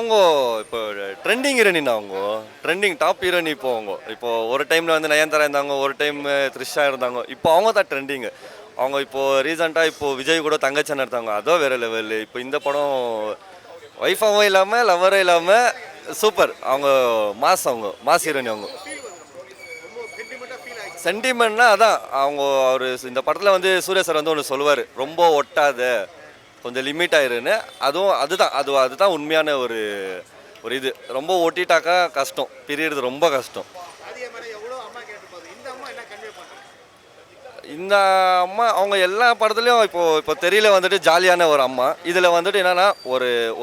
அவங்க இப்போ trending heroine அவங்க ட்ரெண்டிங் டாப் ஹீரோயின் இப்போ அவங்க இப்போ ஒரு டைமில் வந்து நயன்தாரா இருந்தாங்க, ஒரு டைம் த்ரிஷா இருந்தாங்க. இப்போ அவங்க தான் ட்ரெண்டிங்கு. அவங்க இப்போது ரீசெண்டாக இப்போது விஜய் கூட தங்கச்சன் எடுத்தாங்க, அதோ வேறு லெவலு. இப்போ இந்த படம் ஒய்ஃபாகவும் இல்லாமல் லவரும் இல்லாமல் சூப்பர். அவங்க மாஸ், அவங்க மாஸ் ஹீரோயின். அவங்க சென்டிமெண்ட்னா அதான் அவங்க அவர் இந்த படத்தில் வந்து சூர்யா சார் வந்து ஒன்று சொல்லுவார், ரொம்ப ஒட்டாத கொஞ்சம் லிமிட் ஆயிருன்னு. அதுதான் உண்மையான ஒரு ஒரு இது. ரொம்ப ஓட்டிட்டாக்கா கஷ்டம், பிரியறது ரொம்ப கஷ்டம். இந்த அம்மா அவங்க எல்லா படத்துலையும் இப்போ தெரியல வந்துட்டு ஜாலியான ஒரு அம்மா. இதில் வந்துட்டு என்னென்னா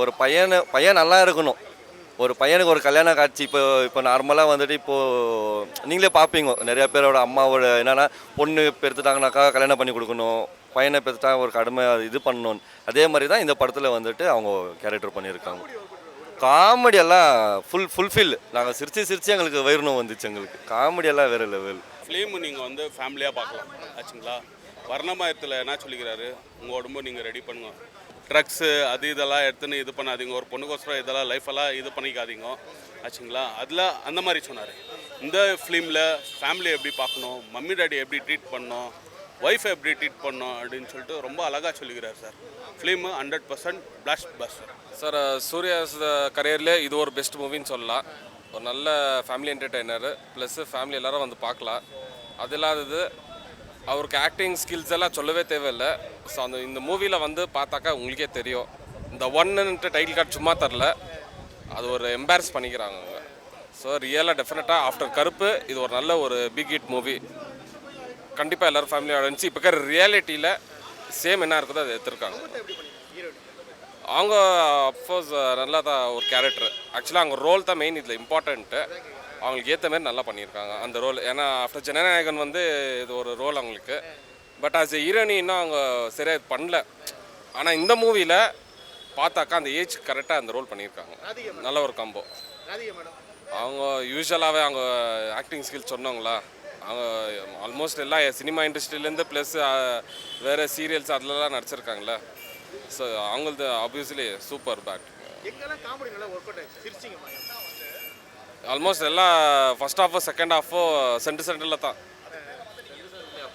ஒரு பையன் நல்லா இருக்கணும். ஒரு பையனுக்கு ஒரு கல்யாண காட்சி இப்போ நார்மலாக வந்துட்டு இப்போது நீங்களே பார்ப்பீங்க நிறையா பேரோட அம்மாவோட என்னென்னா பொண்ணு பெற்றுட்டாங்கனாக்கா கல்யாணம் பண்ணி கொடுக்கணும், பையனை பெற்றுட்டா ஒரு கடுமை இது பண்ணணும். அதே மாதிரி தான் இந்த படத்தில் வந்துட்டு அவங்க கேரக்டர் பண்ணியிருக்காங்க. காமெடியெல்லாம் ஃபுல்ஃபில். நாங்கள் சிரித்து எங்களுக்கு வயிறு வந்துச்சு. எங்களுக்கு காமெடியெல்லாம் வேறு லெவல். ஃபிலிம் நீங்கள் வந்து ஃபேமிலியாக பார்க்கலாம் ஆச்சுங்களா. வர்ணமாயத்தில் என்ன சொல்லிக்கிறாரு, உங்கள் உடம்பு நீங்கள் ரெடி பண்ணுங்க, ட்ரக்ஸு அது இதெல்லாம் எடுத்துன்னு இது பண்ணாதீங்க, ஒரு பொண்ணுக்கோசரம் இதெல்லாம் லைஃபெல்லாம் இது பண்ணிக்காதீங்க ஆச்சுங்களா. அதில் அந்த மாதிரி சொன்னார். இந்த ஃபிலிமில் ஃபேமிலி எப்படி பார்க்கணும், மம்மி டாடி எப்படி ட்ரீட் பண்ணணும், ஒய்ஃபை எப்படி ட்ரீட் பண்ணணும் அப்படின்னு சொல்லிட்டு ரொம்ப அழகாக சொல்லிக்கிறார் sir. Film 100% blast buster sir. Suriya's கரியர்லேயே இது ஒரு பெஸ்ட் மூவின்னு சொல்லலாம். ஒரு நல்ல ஃபேமிலி என்டர்டெய்னர் ப்ளஸ்ஸு ஃபேமிலி எல்லோரும் வந்து பார்க்கலாம். அது இல்லாதது அவருக்கு ஆக்டிங் ஸ்கில்ஸ் எல்லாம் சொல்லவே தேவையில்லை. ஸோ இந்த மூவியில் வந்து பார்த்தாக்கா உங்களுக்கே தெரியும். இந்த ஒன்னுன்ட்டு டைட்டில் கார்டு சும்மா தரல, அது ஒரு எம்பாரஸ் பண்ணிக்கிறாங்க அவங்க. ஸோ ரியலாக டெஃபினட்டாக ஆஃப்டர் கருப்பு இது ஒரு நல்ல ஒரு பிக் ஹிட் மூவி. கண்டிப்பாக எல்லோரும் ஃபேமிலியோட இருந்துச்சு. இப்போ இருக்கிற ரியாலிட்டியில் சேம் என்ன இருக்குதோ அதை எடுத்துருக்காங்க. அவங்க அஃப்கோர்ஸ் நல்லா தான் ஒரு கேரக்டர். ஆக்சுவலாக அவங்க ரோல் தான் மெயின் இதில் இம்பார்ட்டண்ட்டு. அவங்களுக்கு ஏற்ற மாதிரி நல்லா பண்ணியிருக்காங்க அந்த ரோல். ஏன்னா ஆஃப்டர் ஜனநாயகன் வந்து இது ஒரு ரோல் அவங்களுக்கு. பட் ஆஸ் எ ஹீரோனி இன்னும் அவங்க சரியாக இது பண்ணல. ஆனால் இந்த மூவியில் பார்த்தாக்கா அந்த ஏஜ் கரெக்டாக அந்த ரோல் பண்ணியிருக்காங்க. நல்ல ஒரு காம்போ. அவங்க யூஸ்வலாகவே அவங்க ஆக்டிங் ஸ்கில் சொன்னவங்களா, அவங்க ஆல்மோஸ்ட் எல்லா சினிமா இண்டஸ்ட்ரியிலேருந்து ப்ளஸ் வேறு சீரியல்ஸ் அதிலலாம் நடிச்சிருக்காங்களே. ஸோ அவங்களது ஆப்வியஸ்லி சூப்பர் பேட். ஆல்மோஸ்ட் எல்லாம் ஃபஸ்ட் ஹாஃபோ செகண்ட் ஹாஃபோ சென்டரில் தான்.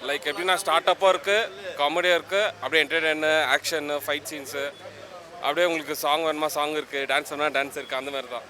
லைக் எப்படின்னா ஸ்டார்ட் அப்போ இருக்குது, காமெடியாக இருக்குது, அப்படியே என்டர்டெயினு, ஆக்ஷனு, ஃபைட் சீன்ஸு, அப்படியே உங்களுக்கு சாங் வேணுமா சாங் இருக்குது, டான்ஸ் வேணுமா டான்ஸ் இருக்குது, அந்த மாதிரி தான்.